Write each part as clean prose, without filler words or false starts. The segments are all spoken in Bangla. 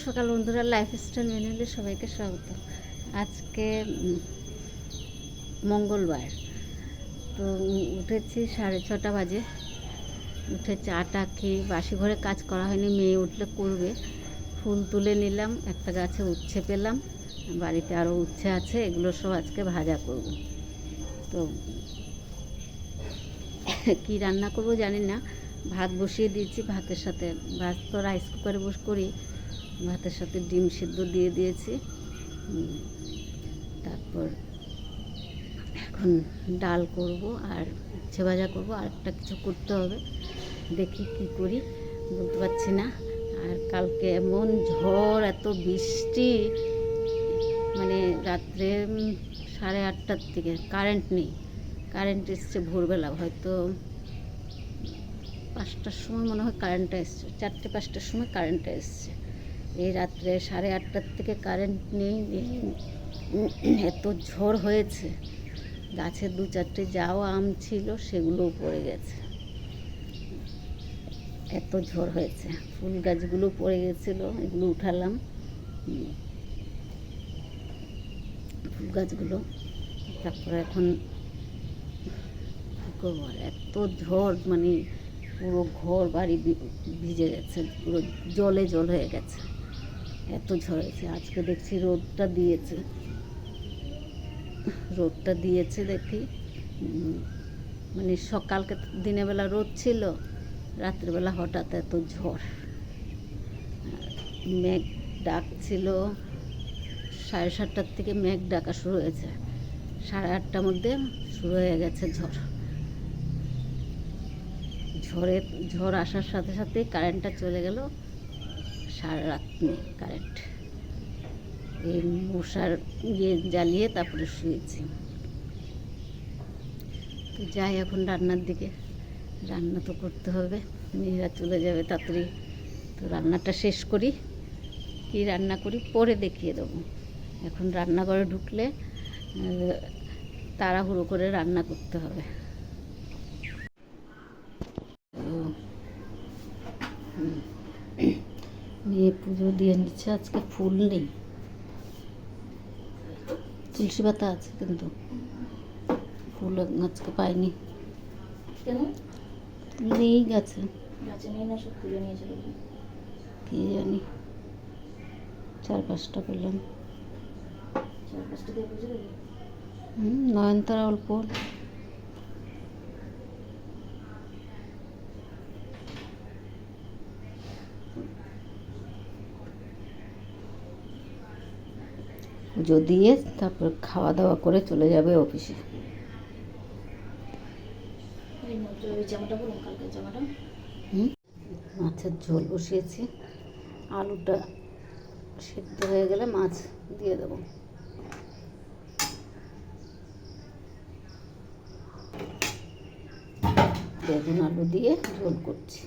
সকাল বন্ধুরা, লাইফস্টাইল মেনুতে সবাইকে স্বাগত। আজকে মঙ্গলবার, তো উঠেছি 6:30 বাজে। উঠে চাটা খেয়ে, বাসি ঘরে কাজ করা হয়নি, মেয়ে উঠলে করবে। ফুল তুলে নিলাম, একটা গাছে উচ্ছে পেলাম, বাড়িতে আরও উচ্ছে আছে, এগুলো সব আজকে ভাজা করব। তো কি রান্না করব জানি না। ভাত বসিয়ে দিয়েছি, ভাতের সাথে ভাত তো রাইস কুকারে করি, ভাতের সাথে ডিম সিদ্ধ দিয়ে দিয়েছি। তারপর এখন ডাল করব আর উচ্ছে ভাজা করব, আর একটা কিছু করতে হবে, দেখি কি করি বলতে পারছি না। আর কালকে এমন ঝড়, এত বৃষ্টি, মানে রাত্রে 8:30টার থেকে কারেন্ট নেই। কারেন্ট এসছে ভোরবেলা, হয়তো 5টার সময় মনে হয় কারেন্টটা এসছে, 4-5টার সময় কারেন্টটা এসছে। এই রাত্রে 8:30টার থেকে কারেন্ট নেই। এত ঝড় হয়েছে, গাছে 2-4টে যাও আম ছিল সেগুলোও পড়ে গেছে, এত ঝড় হয়েছে। ফুল গাছগুলো পড়ে গেছিলো, এগুলো উঠালাম, ফুল গাছগুলো। তারপরে এখন কী করবো, এত ঝড়, মানে পুরো ঘর বাড়ি ভিজে গেছে, পুরো জলে জল হয়ে গেছে, এত ঝড় হয়েছে। আজকে দেখছি রোদটা দিয়েছে দেখি, মানে সকালকে দিনের বেলা রোদ ছিল, রাত্রিবেলা হঠাৎ এত ঝড়। মেঘ ডাকছিল 7:30টার থেকে, মেঘ ডাকা শুরু হয়েছে, 8:30টার মধ্যে শুরু হয়ে গেছে ঝড় আসার সাথে সাথেই কারেন্টটা চলে গেল। সারা রাত নেই কারেন্ট। এই মশার জ্বালিয়ে তারপরে শুয়েছি। তো যাই এখন রান্নার দিকে, রান্না তো করতে হবে, মেয়েরা চলে যাবে তাড়াতাড়ি। তো রান্নাটা শেষ করি, কি রান্না করি পরে দেখিয়ে দেবো। এখন রান্নাঘরে ঢুকলে তাড়াহুড়ো করে রান্না করতে হবে। মেয়ে পুজো দিয়ে নিচ্ছে, আজকে ফুল নেই, তুলসী পাতা আছে কিন্তু ফুল আজকে পাইনি। নেই গাছে, কি জানি 4-5টা পেলাম। নয়নতারা অল্প, পুজো দিয়ে তারপর খাওয়া দাওয়া করে চলে যাবে অফিসে। মাছের ঝোল বসিয়েছি, আলুটা সিদ্ধ হয়ে গেলে মাছ দিয়ে দেবো। বেগুন আলু দিয়ে ঝোল করছি।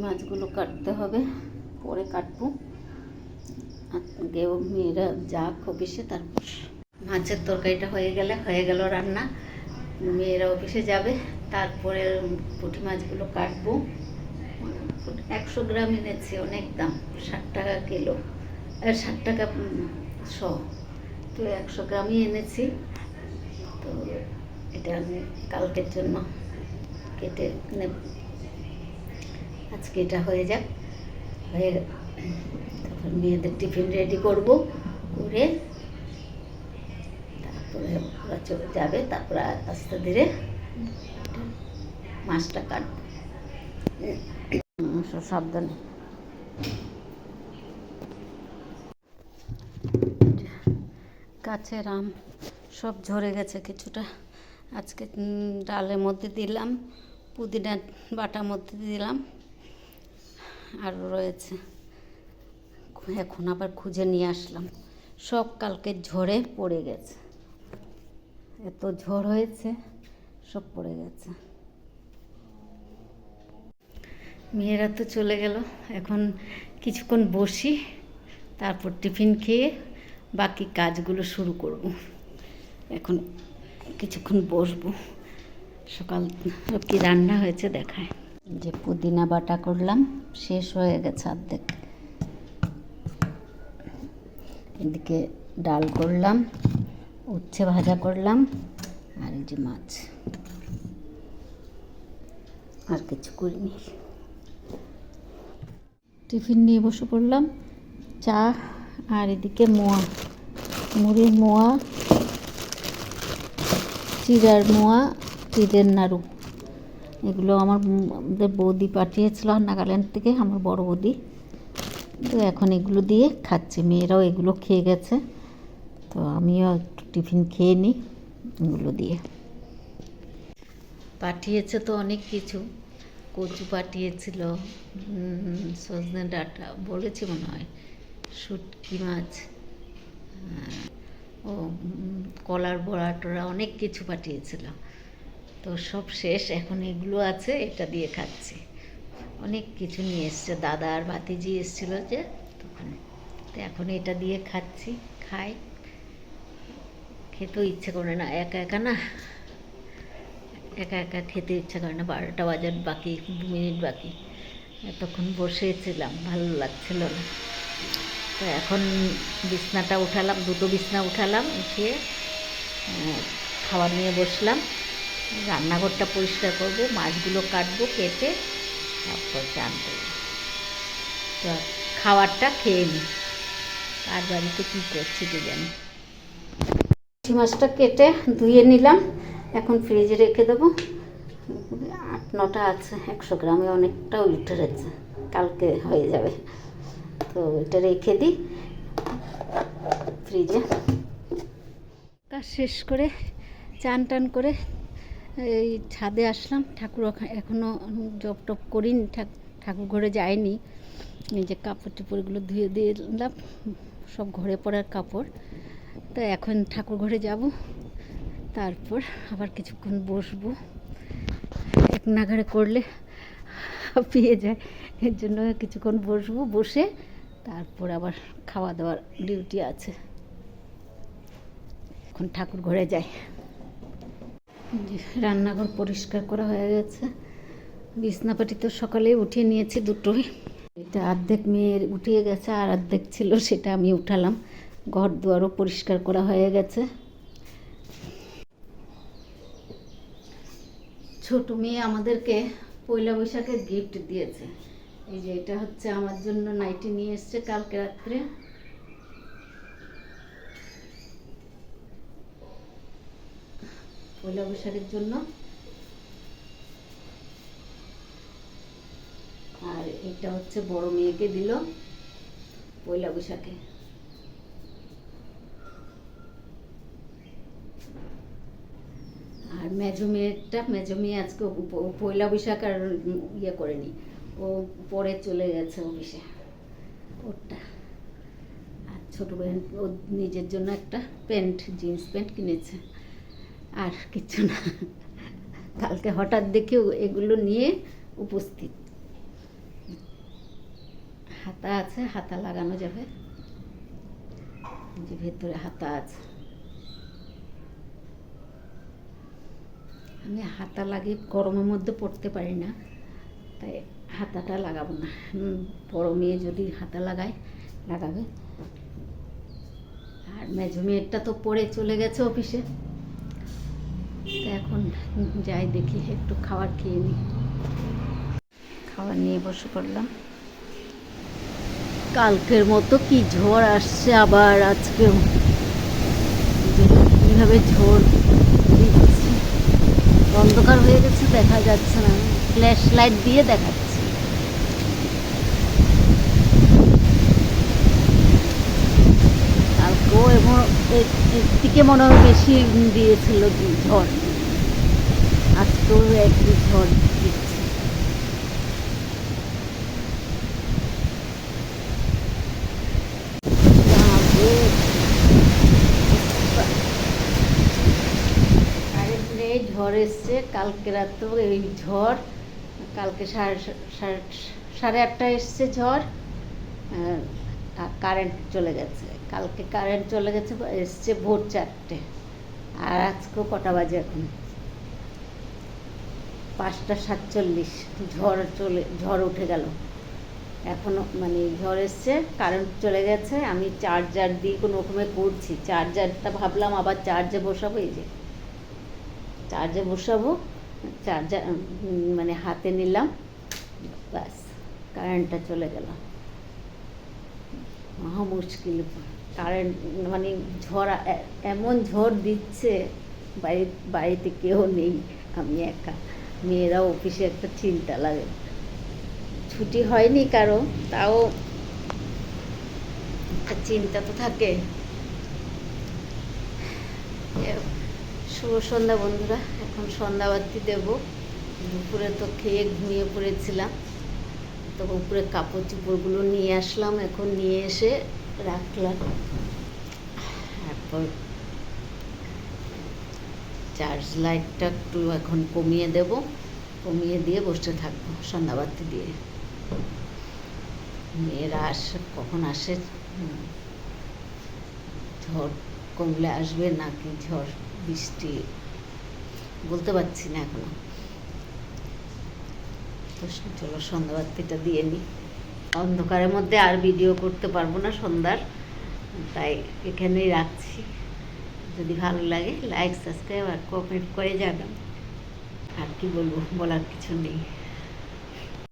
মাছগুলো কাটতে হবে, পরে কাটবো। আজকেও মেয়েরা যাক অফিসে, তারপর মাছের তরকারিটা হয়ে গেল রান্না। মেয়েরা অফিসে যাবে, তারপরে পুঁটি মাছগুলো কাটবো। 100 গ্রাম এনেছি, অনেক দাম, 60 টাকা কিলো, 60 টাকা শ। তো 100 গ্রামই এনেছি। তো এটা আমি কালকের জন্য কেটে নেব। আজকে এটা হয়ে যাক, তারপর মেয়েদের টিফিন রেডি করব, করে তারপরে ওরা চলে যাবে। তারপরে আস্তে ধীরে মাছটা কাটবো, সব সাবধানে। গাছের আম সব ঝরে গেছে কিছুটা, আজকে ডালের মধ্যে দিলাম, পুদিনা বাটার মধ্যে দিলাম, আরও রয়েছে, এখন আবার খুঁজে নিয়ে আসলাম। সব কালকে ঝড়ে পড়ে গেছে, এত ঝড় হয়েছে, সব পড়ে গেছে। মেয়েরা তো চলে গেল, এখন কিছুক্ষণ বসি, তারপর টিফিন খেয়ে বাকি কাজগুলো শুরু করব। এখন কিছুক্ষণ বসবো। সকাল কি রান্না হয়েছে দেখায়। যে পুদিনা বাটা করলাম, শেষ হয়ে গেছে অর্ধেক। এদিকে ডাল করলাম, উচ্ছে ভাজা করলাম, আর এই যে মাছ, আর কিছু করিনি। টিফিন নিয়ে বসে পড়লাম, চা, আর এদিকে মোয়া, মুড়ির মোয়া, চিড়ার মোয়া, চিড়ের নাড়ু। এগুলো আমাদের বৌদি পাঠিয়েছিল নাগাল্যান্ড থেকে, আমার বড় বৌদি। তো এখন এগুলো দিয়ে খাচ্ছি, মেয়েরাও এগুলো খেয়ে গেছে, তো আমিও একটু টিফিন খেয়ে নিই এগুলো দিয়ে। পাঠিয়েছে তো অনেক কিছু, কচু পাঠিয়েছিল, সজনে ডাঁটা বলেছি মনে হয়, শুটকি মাছ, ও কলার বড়া টড়া অনেক কিছু পাঠিয়েছিল। তো সব শেষ, এখন এগুলো আছে, এটা দিয়ে খাচ্ছি। অনেক কিছু নিয়ে এসছে, দাদা আর ভাতিজি এসেছিলো যে তখন, তো এখন এটা দিয়ে খাচ্ছি। খাই, খেতেও ইচ্ছে করে না একা একা, না একা একা খেতে ইচ্ছা করে না। 12টা বাজার বাকি, 2 মিনিট বাকি, এতক্ষণ বসেছিলাম, ভালো লাগছিল না। তো এখন বিছনাটা উঠালাম, 2টো বিছনা উঠালাম, উঠিয়ে খাবার নিয়ে বসলাম। রান্নাঘরটা পরিষ্কার করবো, মাছগুলো কাটবো, কেটে তারপর চান করবো। তো খাবারটা খেয়ে নিই, আর বাড়িতে কী করছি কে জানি। পুঁটি মাছটা কেটে ধুয়ে নিলাম, এখন ফ্রিজে রেখে দেবো। 8-9টা আছে, 100 গ্রামে অনেকটা উঠে রয়েছে, কালকে হয়ে যাবে। তো এটা রেখে দিই ফ্রিজে। কাজ শেষ করে চান টান করে এই ছাদে আসলাম। ঠাকুর এখনও জপ টপ করিনি, ঠাকুর ঘরে যায়নি। এই যে কাপড় টাপড়গুলো ধুয়ে দিয়ে দিলাম, সব ঘরে পড়ার কাপড়। তো এখন ঠাকুর ঘরে যাব, তারপর আবার কিছুক্ষণ বসবো। এক নাগাড়ে করলে হাঁপিয়ে যায়, এর জন্য কিছুক্ষণ বসবো, বসে তারপর আবার খাওয়া দাওয়ার ডিউটি আছে। এখন ঠাকুর ঘরে যাই। রান্নাঘর পরিষ্কার করা হয়ে গেছে, বিছনাপাটি তো সকালে উঠিয়ে নিয়েছি দুটোই। এটা অর্ধেক মেয়ের উঠিয়ে গেছে, আর অর্ধেক ছিল সেটা আমি উঠালাম। ঘর দুয়ারও পরিষ্কার করা হয়ে গেছে। ছোট মেয়ে আমাদেরকে পয়লা বৈশাখের গিফট দিয়েছে। এই যে এটা হচ্ছে আমার জন্য নাইটি নিয়ে এসছে কালকে রাত্রে। পয়লা বৈশাখের জন্য। আর এটা হচ্ছে বড় মেয়েকে দিল পয়লা বৈশাখে। আর মেজো মেয়ে আজকে পয়লা বৈশাখ আর ইয়ে করেনি, ও পরে চলে গেছে অফিসে ওরটা। আর ছোটো বোন ও নিজের জন্য একটা প্যান্ট, জিন্স প্যান্ট কিনেছে, আর কিচ্ছু না। কালকে হঠাৎ দেখে এগুলো নিয়ে উপস্থিত। হাতা আছে, হাতা লাগানো যাবে, যে ভেতরে হাতা আছে। আমি হাতা লাগিয়ে গরমের মধ্যে পড়তে পারি না, তাই হাতাটা লাগাবো না। বড় মেয়ে যদি হাতা লাগাবে। আর মেজো মেয়েরটা তো পড়ে চলে গেছে অফিসে। তো এখন যাই, দেখি একটু খাবার খেয়ে নিই। খাবার নিয়ে বসে পড়লাম। কালকের মতো কি ঝড় আসছে আবার আজকেও, কীভাবে ঝড় দিচ্ছে। অন্ধকার হয়ে গেছে, দেখা যাচ্ছে না, ফ্ল্যাশ লাইট দিয়ে দেখাচ্ছে। কালকেও এবং এর থেকে মনে হয় বেশি দিয়েছিল ঝড়, আজকেও একই ঝড় দিচ্ছে। ঝড় এসছে কালকে রাতেও, এই ঝড় কালকে 8:30 এসছে ঝড়, আর কারেন্ট চলে গেছে। কালকে কারেন্ট চলে গেছে, এসছে ভোর 4টে, আর আজকেও কটা বাজে এখন। 5:47 ঝড় উঠে গেল। এখনও মানে ঝড় এসছে, কারেন্ট চলে গেছে। আমি চার্জার দিয়ে কোনো রকমে করছি, চার্জারটা ভাবলাম আবার চার্জে বসাবো। এই যে চার্জে বসাবো, চার্জার মানে হাতে নিলাম, ব্যাস কারেন্টটা চলে গেল। মহা মুশকিল। কারেন্ট মানে ঝড়, এমন ঝড় দিচ্ছে, বাড়িতে কেউ নেই, আমি একা। মেয়েরাও অফিসে, একটা চিন্তা লাগে। ছুটি হয়নি কারো, তাও একটা চিন্তা তো থাকে। শুভ সন্ধ্যা বন্ধুরা, এখন সন্ধ্যাবাতি দেব। দুপুরে তো খেয়ে ঘুমিয়ে পড়েছিলাম, তো উপরে কাপড় চোপড়গুলো নিয়ে আসলাম, এখন নিয়ে এসে রাখলাম। তারপর চার্জ লাইটটা একটু এখন কমিয়ে দেব, কমিয়ে দিয়ে বসে থাকবো সন্ধ্যাবাতি দিয়ে। মেয়েরা কখন আসে, ঝড় কমলে আসবে নাকি ঝড় বৃষ্টি বলতে পারছি না এখনো। তো চলো সন্ধ্যাবাতিটা দিয়ে নিই। অন্ধকারের মধ্যে আর ভিডিও করতে পারবো না সন্ধ্যার, তাই এখানেই রাখছি। যদি ভালো লাগে লাইক, সাবস্ক্রাইব আর কমেন্ট করে জানান। আর কি বলবো, বলার কিছু নেই।